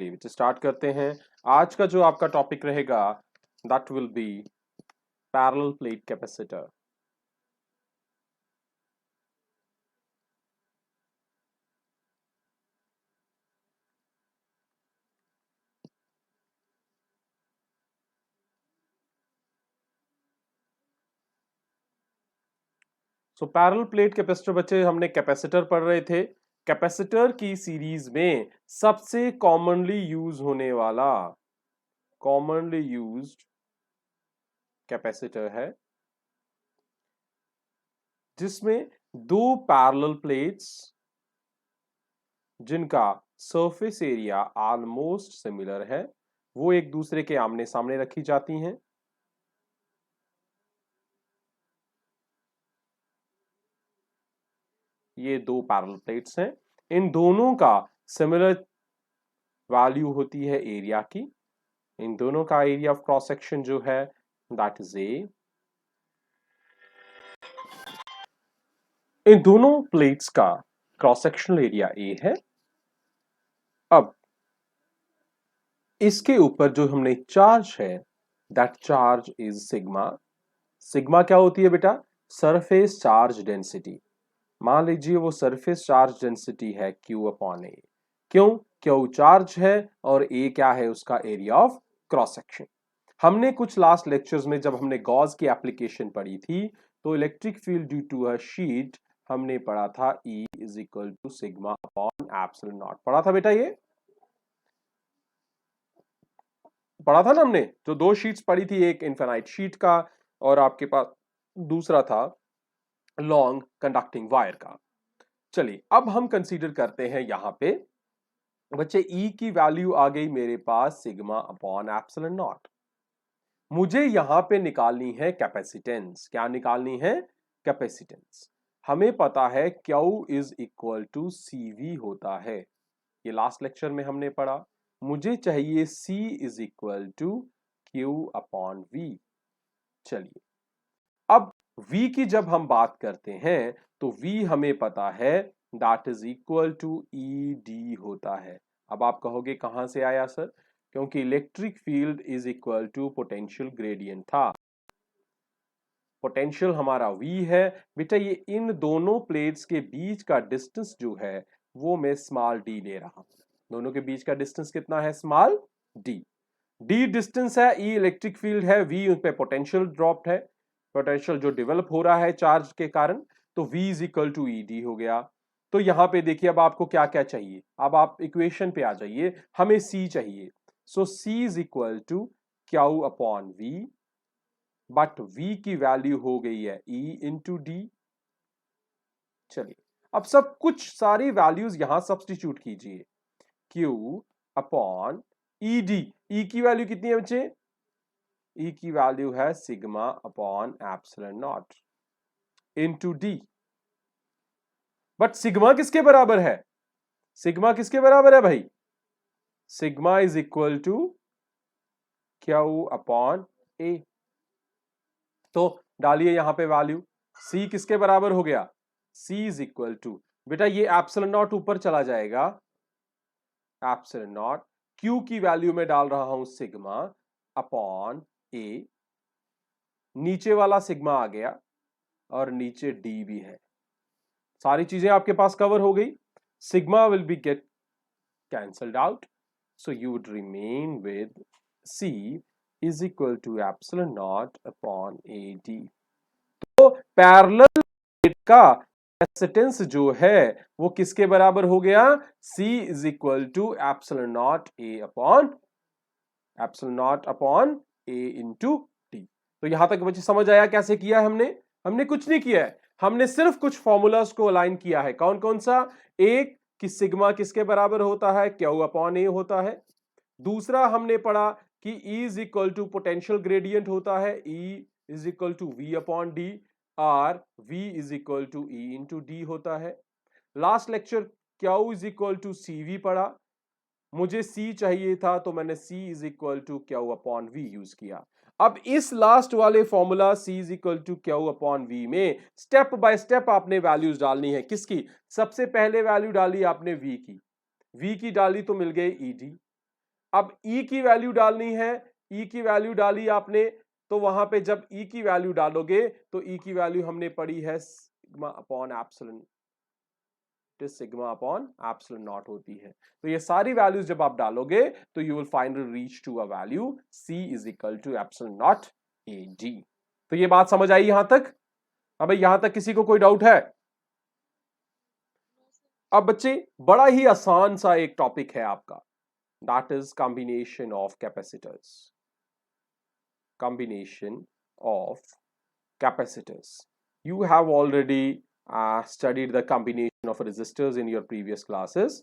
चलिए बच्चे स्टार्ट करते हैं। आज का जो आपका टॉपिक रहेगा that will B parallel plate capacitor. So parallel plate capacitor बच्चे हमने कैपेसिटर पढ़ रहे थे। कैपेसिटर की सीरीज में सबसे कॉमनली यूज्ड कैपेसिटर है जिसमें दो पैरेलल प्लेट्स जिनका सरफेस एरिया ऑलमोस्ट सिमिलर है वो एक दूसरे के आमने सामने रखी जाती हैं। ये दो पैरेलल प्लेट्स हैं, इन दोनों का सिमिलर वैल्यू होती है एरिया की। इन दोनों का एरिया ऑफ क्रॉस सेक्शन जो है दैट इज ए। इन दोनों प्लेट्स का क्रॉस सेक्शनल एरिया ए है। अब इसके ऊपर जो हमने चार्ज है that charge is sigma. Sigma क्या होती है बेटा? Surface charge density. मान लीजिए वो सरफेस चार्ज डेंसिटी है Q अपॉन ए। क्यों? Q चार्ज है और A क्या है? उसका एरिया ऑफ क्रॉस सेक्शन। हमने कुछ लास्ट लेक्चर्स में जब हमने गॉस की एप्लीकेशन पढ़ी थी तो electric field due to a sheet हमने पढ़ा था E is equal to sigma upon epsilon naught. पढ़ा था बेटा? ये पढ़ा था ना हमने? जो दो शीट्स पढ़ी थी, एक इनफिनाइट शीट का और आपके पास दूसरा था लॉन्ग कंडक्टिंग वायर का। चलिए अब हम कंसीडर करते हैं यहां पे बच्चे E की वैल्यू आ गई मेरे पास सिग्मा अपॉन एप्सिलॉन नॉट। मुझे यहां पे निकालनी है कैपेसिटेंस। क्या निकालनी है? कैपेसिटेंस। हमें पता है Q is equal to CV होता है, ये लास्ट लेक्चर में हमने पढ़ा। मुझे चाहिए C is equal to Q upon V। चलिए अब V की जब हम बात करते हैं तो V हमें पता है that is equal to ED होता है। अब आप कहोगे कहां से आया सर? क्योंकि electric field is equal to potential gradient था। पोटेंशियल हमारा V है बेटा। ये इन दोनों प्लेट्स के बीच का डिस्टेंस जो है वो मैं स्मॉल d ले रहा हूं। दोनों के बीच का डिस्टेंस कितना है? Small d। d डिस्टेंस है, E इलेक्ट्रिक फील्ड है, V उस पे पोटेंशियल ड्रॉप्ड है, पोटेंशियल जो डेवलप हो रहा है चार्ज के कारण। तो V is equal to ED हो गया। तो यहां पे देखिए अब आपको क्या क्या चाहिए। अब आप इक्वेशन पे आ जाइए। हमें C चाहिए। So C is equal to Q upon V, but V की वैल्यू हो गई है E इंटू डी। चलिए अब सब कुछ सारी वैल्यूज यहां सब्सटीट्यूट कीजिए। Q upon ED। E की वैल्यू कितनी है बच्चे? E की वैल्यू है sigma upon epsilon not into D. But sigma किसके बराबर है? सिग्मा किसके बराबर है भाई? Sigma is equal to Q upon A. तो डालिए यहां पे वैल्यू। C किसके बराबर हो गया? C इज इक्वल टू बेटा ये एप्सिलॉन नॉट ऊपर चला जाएगा, एप्सिलॉन नॉट Q की वैल्यू में डाल रहा हूं सिग्मा अपॉन ए। नीचे वाला सिग्मा आ गया और नीचे D भी है। सारी चीजें आपके पास कवर हो गई। Sigma will be get cancelled out, so you would remain with C is equal to epsilon naught upon AD। तो पैरेलल प्लेट का कैपेसिटेंस जो है वो किसके बराबर हो गया? C is equal to epsilon naught upon A into D। तो यहां तक बच्चे समझ आया कैसे किया हमने? हमने कुछ नहीं किया है, हमने सिर्फ कुछ फॉर्मूलाज को अलाइन किया है। कौन कौन सा? एक कि सिग्मा किसके बराबर होता है? Q अपॉन ए होता है। दूसरा हमने पढ़ा कि E is equal to potential gradient होता है, E is equal to V upon d, और V is equal to E into d होता है। Last lecture Q is equal to CV पढ़ा। मुझे C चाहिए था तो मैंने C is equal to Q upon V use किया। अब इस लास्ट वाले formula C is equal to Q upon V में स्टेप बाय स्टेप आपने वैल्यूज डालनी है। किसकी? सबसे पहले वैल्यू डाली आपने V की। V की डाली तो मिल गई ED। अब E की वैल्यू डालनी है, E की वैल्यू डाली आपने, तो वहां पे जब E की वैल्यू डालोगे तो E की वैल्यू हमने पढ़ी है sigma upon epsilon, sigma upon epsilon not होती है। तो ये सारी वैल्यूज जब आप डालोगे तो you will finally reach to a value C is equal to epsilon naught AD। तो ये बात समझ आई यहां तक? अब यहां तक किसी को कोई डाउट है? अब बच्चे बड़ा ही आसान सा एक टॉपिक है आपका, that is combination of capacitors. Combination of capacitors, you have already studied the combination of resistors in your previous classes।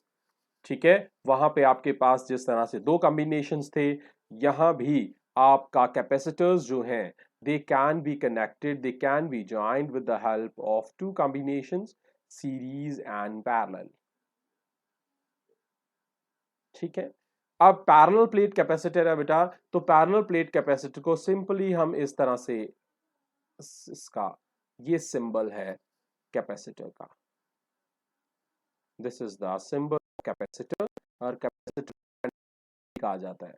ठीक है, वहां पे आपके पास जिस तरह से दो कॉम्बिनेशंस थे, यहां भी आपका कैपेसिटर्स जो हैं they can be connected, they can be joined with the help of two combinations, series and parallel। ठीक है, अब पैरेलल प्लेट कैपेसिटर है बेटा, तो पैरेलल प्लेट कैपेसिटर को सिंपली हम इस तरह से, इसका ये सिंबल है कैपेसिटर का, this is the symbol capacitor, और कैपेसिटर कहा जाता है,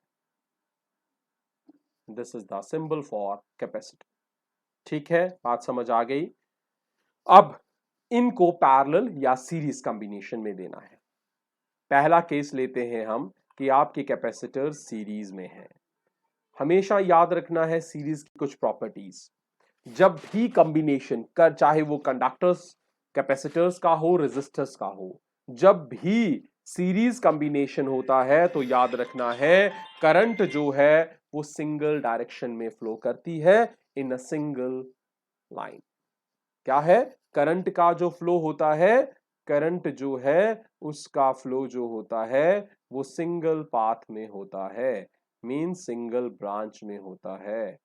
this is the symbol for capacitor. ठीक है, बात समझ आ गई? अब इनको पैरेलल या सीरीज कॉम्बिनेशन में देना है। पहला केस लेते हैं हम कि आपके कैपेसिटर सीरीज में है। हमेशा याद रखना है सीरीज की कुछ प्रॉपर्टीज। जब भी कॉम्बिनेशन कर, चाहे वो कंडक्टर्स कैपेसिटर्स का हो, रेजिस्टर्स का हो, जब भी सीरीज कॉम्बिनेशन होता है तो याद रखना है करंट जो है वो सिंगल डायरेक्शन में फ्लो करती है, इन अ सिंगल लाइन। क्या है? करंट का जो फ्लो होता है, करंट जो है उसका फ्लो जो होता है वो सिंगल पाथ में होता है, मीन सिंगल ब्रांच में होता है।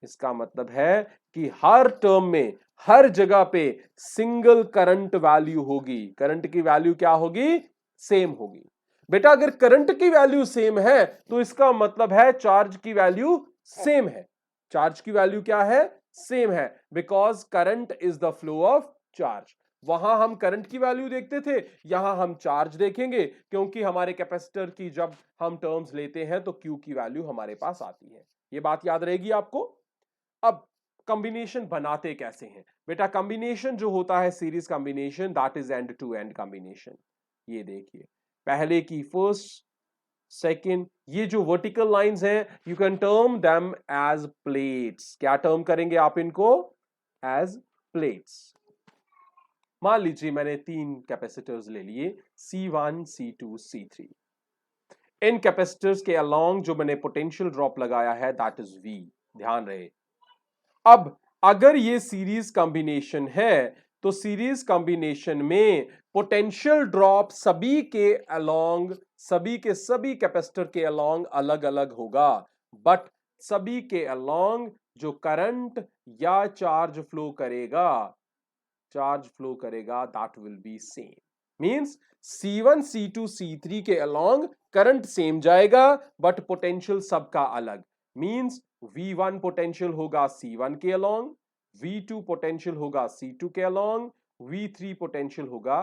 इसका मतलब है कि हर टर्म में, हर जगह पे सिंगल करंट वैल्यू होगी। करंट की वैल्यू क्या होगी? सेम होगी। बेटा अगर करंट की वैल्यू सेम है तो इसका मतलब है चार्ज की वैल्यू सेम है। चार्ज की वैल्यू क्या है? सेम है, because current is the flow of charge. वहां हम करंट की वैल्यू देखते थे, यहां हम चार्ज देखेंगे, क्योंकि हमारे कैपेसिटर की जब हम टर्म्स लेते हैं तो क्यू की वैल्यू हमारे पास आती है। ये बात याद रहेगी आपको। अब कॉम्बिनेशन बनाते कैसे हैं बेटा? कॉम्बिनेशन जो होता है series combination, that is end to end combination. ये देखिए, पहले की फर्स्ट, सेकंड, ये जो वर्टिकल लाइंस हैं you can term them as plates. क्या टर्म करेंगे आप इनको? As plates. मान लीजिए मैंने तीन कैपेसिटर्स ले लिए, C1, C2, C3। इन कैपेसिटर्स के अलोंग जो मैंने पोटेंशियल ड्रॉप लगाया है दैट इज V। ध्यान रहे, अब अगर ये सीरीज कॉम्बिनेशन है तो सीरीज कॉम्बिनेशन में पोटेंशियल ड्रॉप सभी के अलोंग, सभी के सभी कैपेसिटर के अलोंग अलग अलग होगा, बट सभी के अलोंग जो करंट या चार्ज फ्लो करेगा, चार्ज फ्लो करेगा, that will B same. Means C1, C2, C3 के अलोंग करंट सेम जाएगा, बट पोटेंशियल सबका अलग। मींस V1 पोटेंशियल होगा C1 के अलोंग, V2 पोटेंशियल होगा C2 के अलोंग, V3 पोटेंशियल होगा,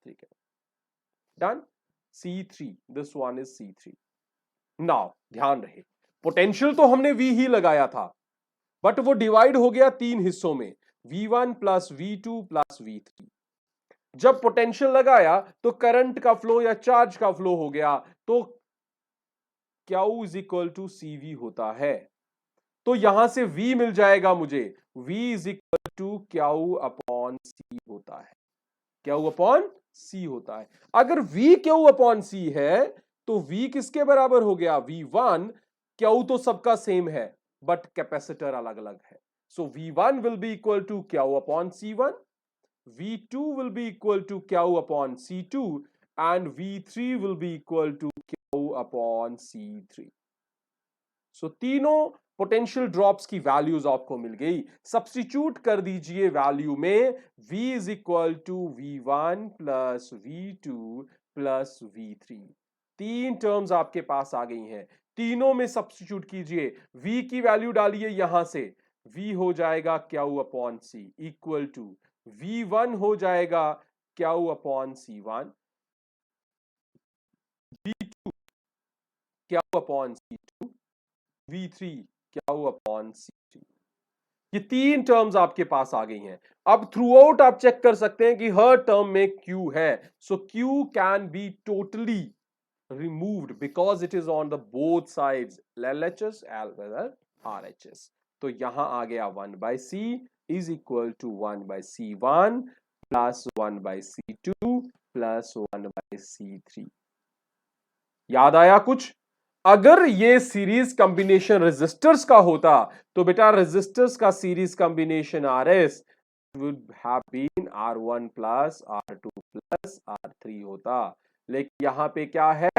ठीक है, done, C3, this one is C3। Now ध्यान रहे, पोटेंशियल तो हमने V ही लगाया था, बट वो डिवाइड हो गया तीन हिस्सों में, V1 plus V2 plus V3। जब पोटेंशियल लगाया तो करंट का फ्लो या चार्ज का फ्लो हो गया, तो Q is equal to CV होता है। तो यहां से V मिल जाएगा मुझे, V is equal to Q upon C होता है, Q अपॉन C होता है। अगर V Q अपॉन C है तो V किसके बराबर हो गया? V1। Q तो सबका सेम है, बट कैपेसिटर अलग अलग है, so V1 will be equal to Q upon C1, V2 will be equal to Q upon C2 and V3 will be equal to Q upon C3। सो तीनों potential drops की values आपको मिल गई। Substitute कर दीजिए value में, V is equal to V1 plus V2 plus V3। तीन terms आपके पास आ गई हैं, तीनों में सब्स्टिट्यूट कीजिए, V की वैल्यू डालिए यहां से, V हो जाएगा Q upon C equal to V1 हो जाएगा Q upon C1, V2 Q upon C2, V3 Q upon C3। ये तीन टर्म्स आपके पास आ गई हैं। अब थ्रू आउट आप चेक कर सकते हैं कि हर टर्म में Q है, सो Q can be totally removed because it is on the both sides LHS as well as RHS। तो यहां आ गया 1 by C is equal to 1 by C1 plus 1 by C2 plus 1 by C3। याद आया कुछ? अगर ये series combination resistors का होता तो बेटा रेजिस्टर्स का series combination RS would have been R1 plus R2 plus R3 होता, लेकिन यहां पे क्या है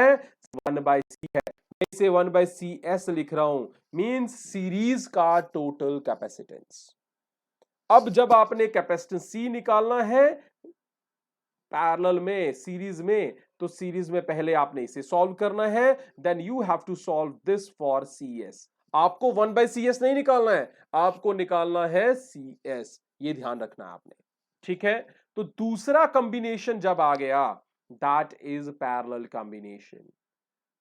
1 by C है, मैं इसे 1 by CS लिख रहा हूं, मींस सीरीज का टोटल कैपेसिटेंस। अब जब आपने कैपेसिटेंस C निकालना है पैरेलल में सीरीज में, तो सीरीज में पहले आपने इसे सॉल्व करना है, then you have to solve this for CS। आपको 1 by CS नहीं निकालना है, आपको निकालना है CS, ये ध्यान रखना है आपने, ठीक है। तो दूसरा कॉम्बिनेशन जब आ गया that is parallel combination.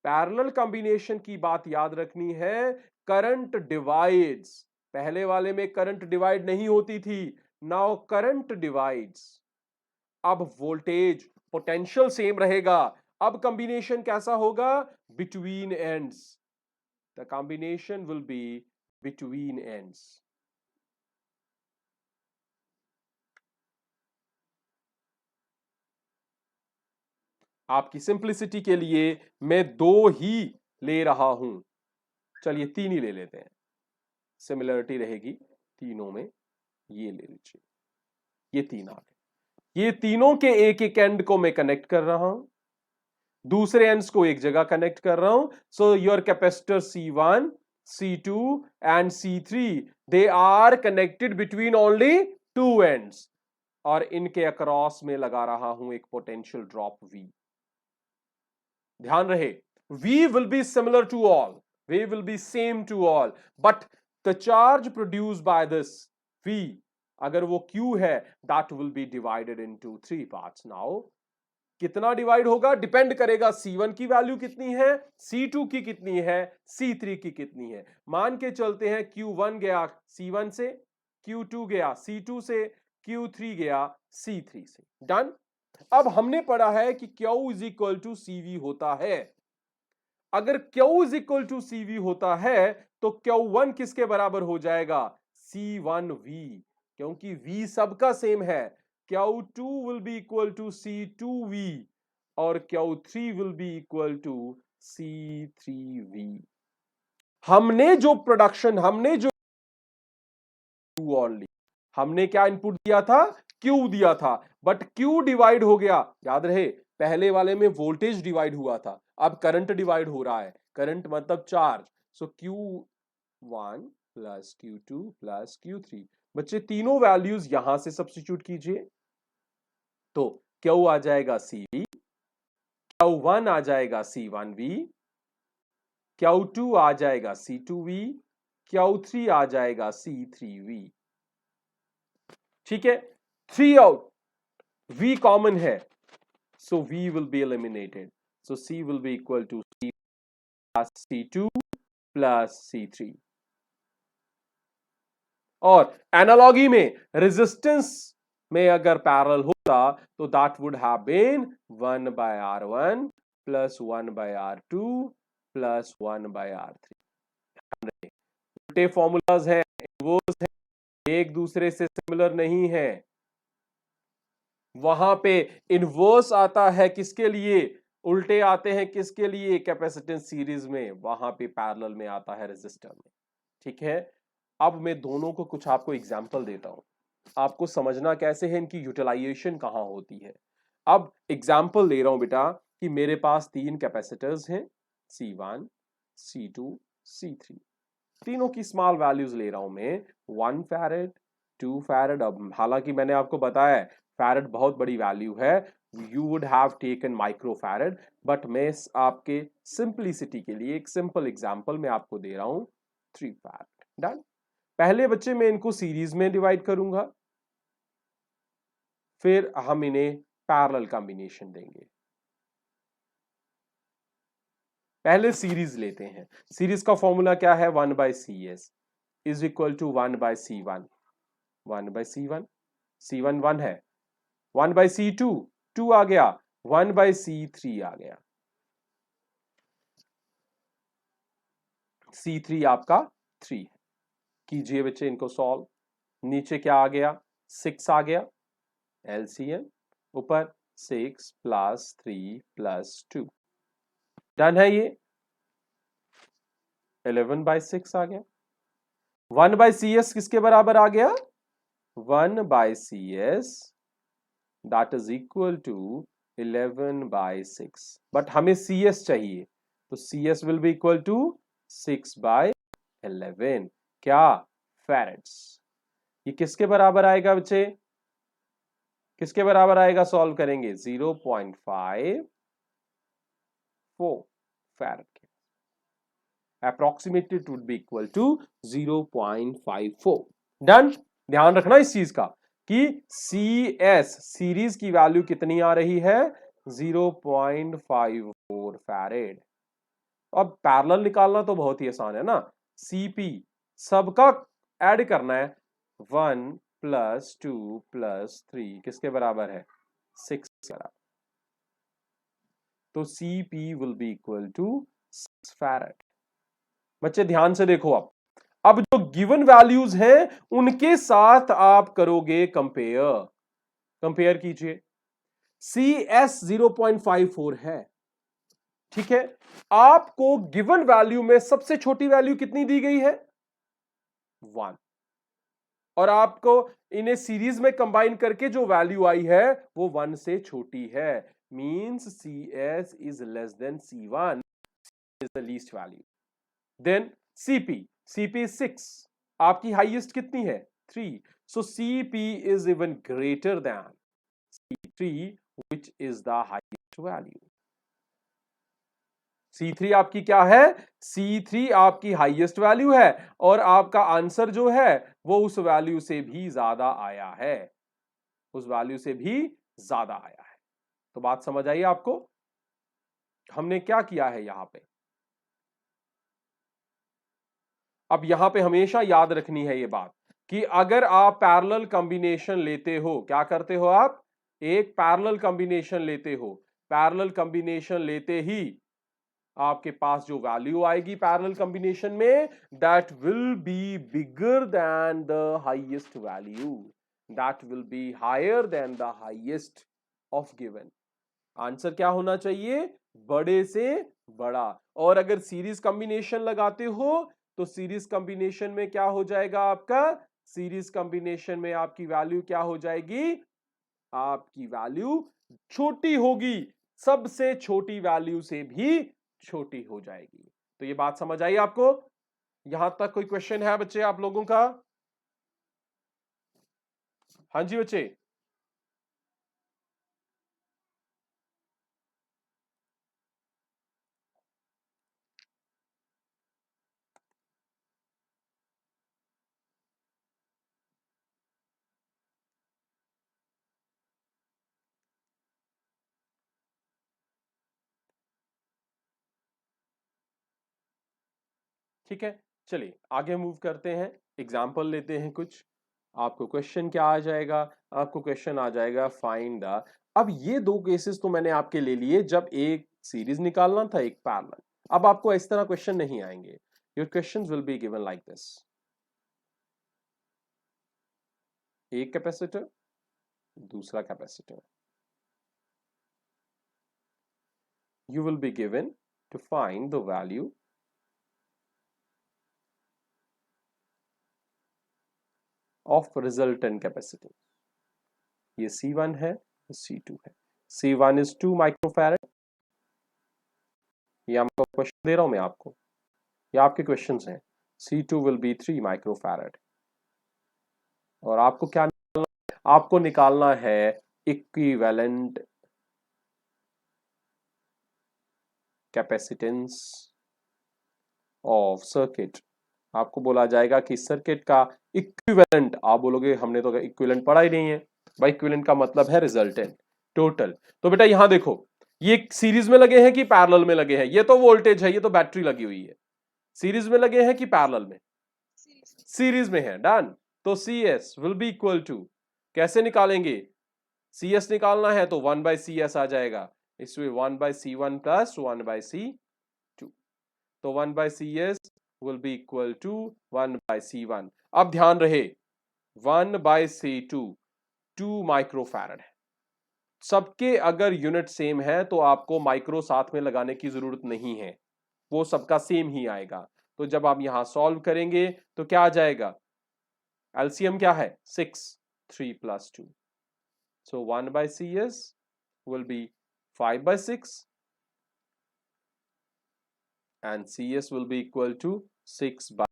Parallel combination की बात याद रखनी है, करंट डिवाइड्स, पहले वाले में करंट डिवाइड नहीं होती थी, नाउ करंट डिवाइड्स। अब वोल्टेज पोटेंशियल सेम रहेगा, अब कॉम्बिनेशन कैसा होगा, between ends, the combination will be between ends. आपकी सिंप्लिसिटी के लिए मैं दो ही ले रहा हूं, चलिए तीन ही ले लेते हैं, सिमिलरिटी रहेगी तीनों में, ये ले लीजिए, ये तीन आ गए, ये तीनों के एक एक एंड को मैं कनेक्ट कर रहा हूं, दूसरे एंड्स को एक जगह कनेक्ट कर रहा हूं, so your capacitor C1 C2 and C3 they are connected between only two ends, और इनके अक्रॉस में लगा रहा हूं एक पोटेंशियल ड्रॉप V। ध्यान रहे V will be similar to all, V will be same to all, but the charge produced by this V, अगर वो Q है, that will be divided into three parts। Now कितना divide होगा depend करेगा C1 की value कितनी है, C2 की कितनी है, C3 की कितनी है। मान के चलते हैं Q1 गया C1 से, Q2 गया C2 से, Q3 गया C3 से, डन। अब हमने पढ़ा है कि Q is equal to CV होता है, अगर Q is equal to CV होता है तो Q1 किसके बराबर हो जाएगा, C1V, क्योंकि V सबका सेम है। Q2 will be equal to C2V और Q3 will be equal to C3V। हमने जो प्रोडक्शन, हमने जो ओनली, हमने क्या इनपुट दिया था, Q दिया था, बट Q डिवाइड हो गया, याद रहे पहले वाले में वोल्टेज डिवाइड हुआ था, अब करंट डिवाइड हो रहा है, करंट मतलब चार्ज, सो Q1 plus Q2 plus Q3। बच्चे तीनों वैल्यूज यहां से सब्स्टिट्यूट कीजिए, तो Q आ जाएगा CV, Q1 आ जाएगा C1V, Q2 आ जाएगा C2V, Q3 आ जाएगा C3V। ठीक है, 3 आउट, V कॉमन है, so V will be eliminated, so C will be equal to C plus C2 plus C3। और एनालॉगी में रेजिस्टेंस में अगर पैरेलल होता तो that would have been 1 by R1 plus 1 by R2 plus 1 by R3। उल्टे formulas हैं, inverse हैं, एक दूसरे से सिमिलर नहीं है। वहां पे इनवर्स आता है किसके लिए, उल्टे आते हैं किसके लिए, कैपेसिटेंस सीरीज में, वहां पे पैरेलल में आता है रेजिस्टर में। ठीक है, अब मैं दोनों को कुछ आपको एग्जांपल देता हूं, आपको समझना कैसे है, इनकी यूटिलाइजेशन कहां होती है। अब एग्जांपल ले रहा हूं बेटा कि मेरे पास तीन कैपेसिटर्स हैं C1 C2 C3, तीनों की स्मॉल वैल्यूज ले रहा हूं मैं, 1 फैरेड 2 फैरेड। अब हालांकि मैंने आपको बताया है फैरेड बहुत बड़ी वैल्यू है, you would have taken micro farad, but मैं आपके सिंपलिसिटी के लिए एक सिंपल एग्जांपल मैं आपको दे रहा हूं 3 फैरेड, डन। पहले बच्चे मैं इनको सीरीज में डिवाइड करूंगा, फिर हम इन्हें पैरेलल कॉम्बिनेशन देंगे। पहले सीरीज लेते हैं। सीरीज का फॉर्मूला क्या है? 1/CS is equal to 1/C1। 1/C1, C1 1 है, 1/C2 2 आ गया, 1/C3 आ गया। C3 आपका 3 है। कीजिए बच्चे इनको सॉल्व। नीचे क्या आ गया? 6 आ गया, LCM ऊपर 6 प्लस 3 प्लस 2, डन है ये। 11/6 आ गया। 1/CS किसके बराबर आ गया? 1/CS that is equal to 11/6, but हमें CS चाहिए, तो CS will be equal to 6/11। क्या? फैरेड्स। ये किसके बराबर आएगा बच्चे? किसके बराबर आएगा? सॉल्व करेंगे 0.54 फैरेड के। Approximately it would be equal to 0.54। Done. ध्यान रखना इस चीज का कि CS सीरीज की वैल्यू कितनी आ रही है? 0.54 फैरेड। अब पैरेलल निकालना तो बहुत ही आसान है ना। CP सबका ऐड करना है। 1 प्लस 2 प्लस 3 किसके बराबर है? 6 के बराबर। तो CP will be equal to 6 farad. बच्चे ध्यान से देखो, अब जो गिवन वैल्यूज हैं उनके साथ आप करोगे कंपेयर। कंपेयर कीजिए। CS 0.54 है, ठीक है। आपको गिवन वैल्यू में सबसे छोटी वैल्यू कितनी दी गई है? 1। और आपको इन्हें सीरीज में कंबाइन करके जो वैल्यू आई है वो 1 से छोटी है। Means CS is less than C1 is the least value. Then CP 6, आपकी हाईएस्ट कितनी है? 3। So CP is even greater than C3 which is the highest value। C3 आपकी क्या है? C3 आपकी हाईएस्ट वैल्यू है और आपका आंसर जो है वो उस वैल्यू से भी ज्यादा आया है, उस वैल्यू से भी ज्यादा आया है। तो बात समझ आई आपको? हमने क्या किया है यहां पे? अब यहां पे हमेशा याद रखनी है ये बात कि अगर आप पैरेलल कॉम्बिनेशन लेते हो, क्या करते हो आप? एक पैरेलल कॉम्बिनेशन लेते हो। पैरेलल कॉम्बिनेशन लेते ही आपके पास जो वैल्यू आएगी पैरेलल कॉम्बिनेशन में, that will be bigger than the highest value, that will be higher than the highest of given. Answer क्या होना चाहिए? बड़े से बड़ा। और अगर सीरीज कॉम्बिनेशन लगाते हो तो सीरीज कॉम्बिनेशन में क्या हो जाएगा आपका? सीरीज कॉम्बिनेशन में आपकी वैल्यू क्या हो जाएगी? आपकी वैल्यू छोटी होगी, सबसे छोटी वैल्यू से भी छोटी हो जाएगी। तो ये बात समझ आई आपको? यहां तक कोई क्वेश्चन है बच्चे आप लोगों का? हाँ जी बच्चे। ठीक है, चलिए आगे मूव करते हैं। एग्जाम्पल लेते हैं कुछ। आपको क्वेश्चन क्या आ जाएगा? आपको क्वेश्चन आ जाएगा फाइंड द। अब ये दो केसेस तो मैंने आपके ले लिए जब एक सीरीज निकालना था, एक पैरेलल। अब आपको इस तरह क्वेश्चन नहीं आएंगे। Your questions will be given like this. एक कैपेसिटर, दूसरा capacitor. You will be given to find the value of resultant capacitance। ये C1 है, C2 है। C1 is 2 microfarad. ये आपको क्वेश्चन दे रहा हूं मैं आपको, ये आपके क्वेश्चंस हैं। C2 will be 3 microfarad. और आपको क्या निकालना है? आपको निकालना है इक्विवेलेंट कैपेसिटेंस ऑफ सर्किट। आपको बोला जाएगा कि सर्किट का इक्विवेलेंट। आप बोलोगे हमने तो इक्विवेलेंट पढ़ा ही नहीं है। भाई इक्विवेलेंट का मतलब है रिजल्टेंट, टोटल। तो बेटा यहां देखो, ये सीरीज में लगे हैं कि पैरेलल में लगे हैं? ये तो वोल्टेज है, ये तो बैटरी लगी हुई है। सीरीज में लगे हैं कि पैरेलल में? सीरीज में है। डन। तो C S will be equal to, कैसे निकालेंगे? सी एस निकालना है तो 1/CS आ जाएगा, इसमें 1/C1 प्लस 1/C2। तो 1/CS will be equal to 1/C1। अब ध्यान रहे 1/C2 2 माइक्रोफैरड है। सबके अगर यूनिट सेम है तो आपको माइक्रो साथ में लगाने की जरूरत नहीं है, वो सबका सेम ही आएगा। तो जब आप यहां सॉल्व करेंगे तो क्या आ जाएगा? एलसीएम क्या है? 6, 3 plus 2। So 1/CS will be 5/6 and CS will be equal to 6/5।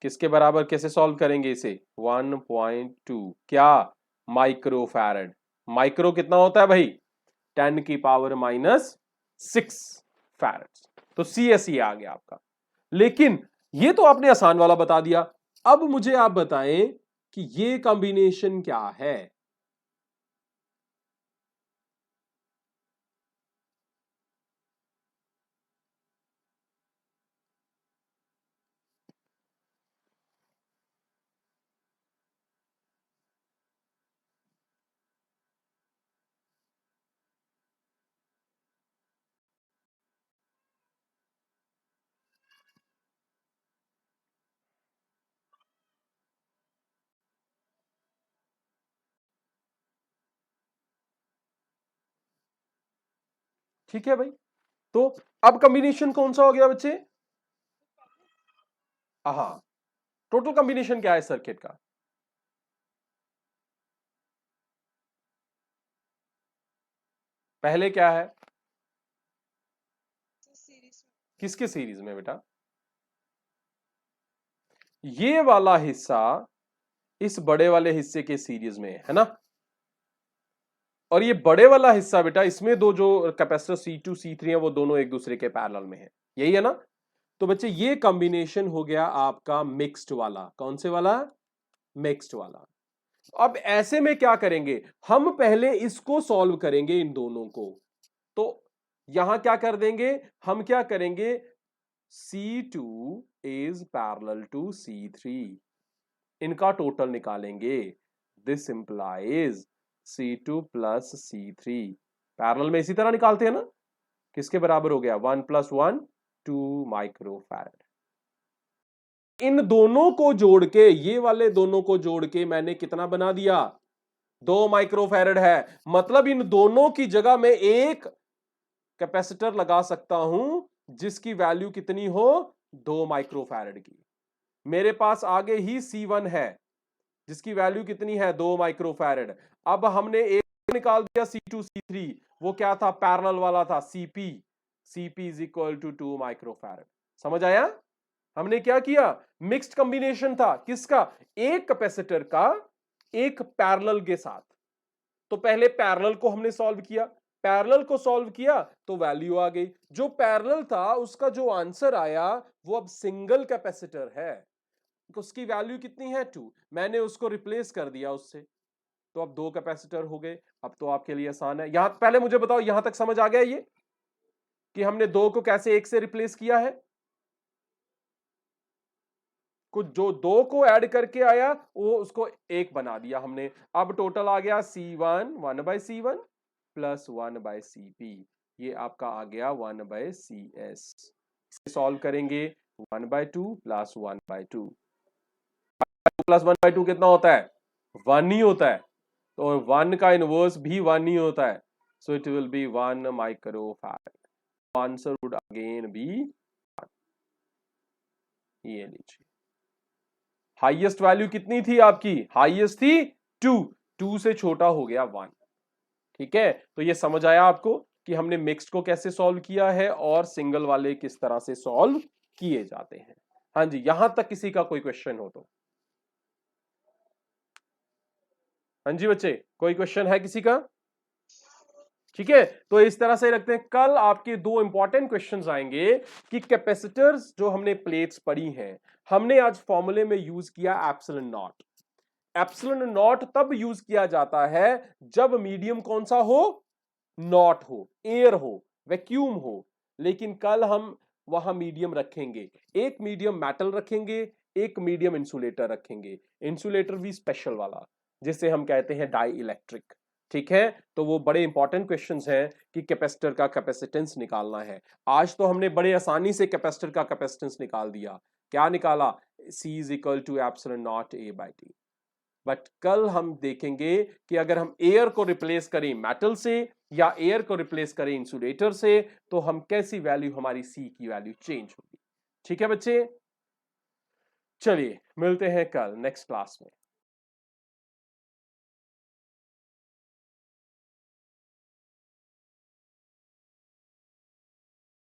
किसके बराबर कैसे सॉल्व करेंगे इसे? 1.2 क्या? माइक्रोफैरड। माइक्रो कितना होता है भाई? 10⁻⁻6 फैरड। तो CS ये आ गया आपका। लेकिन ये तो आपने आसान वाला बता दिया, अब मुझे आप बताएं कि ये कॉम्बिनेशन क्या है? ठीक है भाई, तो अब कॉम्बिनेशन कौन सा हो गया बच्चे? हाँ, टोटल कॉम्बिनेशन क्या है सर्किट का? पहले क्या है? किसके सीरीज में बेटा? ये वाला हिस्सा इस बड़े वाले हिस्से के सीरीज में है ना। और ये बड़े वाला हिस्सा बेटा, इसमें दो जो कैपेसिटर C2 C3 है वो दोनों एक दूसरे के पैरेलल में है, यही है ना। तो बच्चे ये कॉम्बिनेशन हो गया आपका मिक्स्ड वाला। कौन से वाला? मिक्स्ड वाला। अब ऐसे में क्या करेंगे, हम पहले इसको सॉल्व करेंगे इन दोनों को। तो यहां क्या कर देंगे, हम क्या करेंगे, C2 is parallel to C3, इनका टोटल निकालेंगे। This implies C2 plus C3 parallel में इसी तरह निकालते हैं ना। किसके बराबर हो गया? 1 + 1 2 माइक्रोफैरड। इन दोनों को जोड़ के, ये वाले दोनों को जोड़ के मैंने कितना बना दिया? 2 माइक्रोफैरड है। मतलब इन दोनों की जगह में एक कैपेसिटर लगा सकता हूं जिसकी वैल्यू कितनी हो? 2 माइक्रोफैरड की। मेरे पास आगे ही C1 है जिसकी वैल्यू कितनी है? 2 माइक्रोफैरड। अब हमने एक निकाल दिया C2 C3, वो क्या था? पैरेलल वाला था, CP is equal to 2 microfarad. समझ आया? हमने क्या किया? मिक्स्ड कॉम्बिनेशन था किसका? एक कैपेसिटर का एक पैरेलल के साथ। तो पहले पैरेलल को हमने सॉल्व किया, पैरेलल को सॉल्व किया तो वैल्यू आ गई। जो पैरेलल था उसका जो आंसर आया वो अब सिंगल कैपेसिटर है, उसकी वैल्यू कितनी है? 2। मैंने उसको रिप्लेस कर दिया उससे, तो अब 2 कैपेसिटर हो गए। अब तो आपके लिए आसान है। यहां पहले मुझे बताओ, यहां तक समझ आ गया ये कि हमने 2 को कैसे 1 से रिप्लेस किया है? कुछ जो 2 को ऐड करके आया वो उसको 1 बना दिया हमने। अब टोटल आ गया C1 1/C1 प्लस 1/CP, ये आपका आ गया 1/CS। सॉल्व करेंगे 1/2 प्लस 1/2 प्लस 1/2 कितना होता है? 1 ही होता है। तो 1 का इनवर्स भी 1 ही होता है। So it will be 1 microfarad. Answer would again be, ये लीजिए। हाईएस्ट वैल्यू कितनी थी आपकी? हाईएस्ट थी 2, 2 से छोटा हो गया 1। ठीक है, तो ये समझ आया आपको कि हमने मिक्स्ड को कैसे सॉल्व किया है और सिंगल वाले किस तरह से सॉल्व किए जाते हैं। हाँ जी, यहां तक किसी का कोई क्वेश्चन हो तो? हाँ जी बच्चे, कोई क्वेश्चन है किसी का? ठीक है, तो इस तरह से रखते हैं। कल आपके 2 इंपॉर्टेंट क्वेश्चंस आएंगे कि कैपेसिटर्स जो हमने प्लेट्स पढ़ी हैं, हमने आज फॉर्मूले में यूज किया एप्सिलॉन नॉट। एप्सिलॉन नॉट तब यूज किया जाता है जब मीडियम कौन सा हो? नॉट हो, एयर हो, वैक्यूम हो, लेकिन कल हम वहां मीडियम रखेंगे। एक मीडियम मेटल रखेंगे, एक मीडियम इंसुलेटर रखेंगे। इंसुलेटर भी स्पेशल वाला, जिसे हम कहते हैं डाई इलेक्ट्रिक। ठीक है, तो वो बड़े इंपॉर्टेंट क्वेश्चंस हैं कि कैपेसिटर का कैपेसिटेंस निकालना है। आज तो हमने बड़े आसानी से कैपेसिटर का कैपेसिटेंस निकाल दिया। क्या निकाला? C is equal to epsilon naught A by t. But कल हम देखेंगे कि अगर हम एयर को रिप्लेस करें मेटल से या एयर को रिप्लेस करें इंसुलेटर से, तो हम कैसी वैल्यू, हमारी सी की वैल्यू चेंज होगी। ठीक है बच्चे, चलिए मिलते हैं कल नेक्स्ट क्लास में।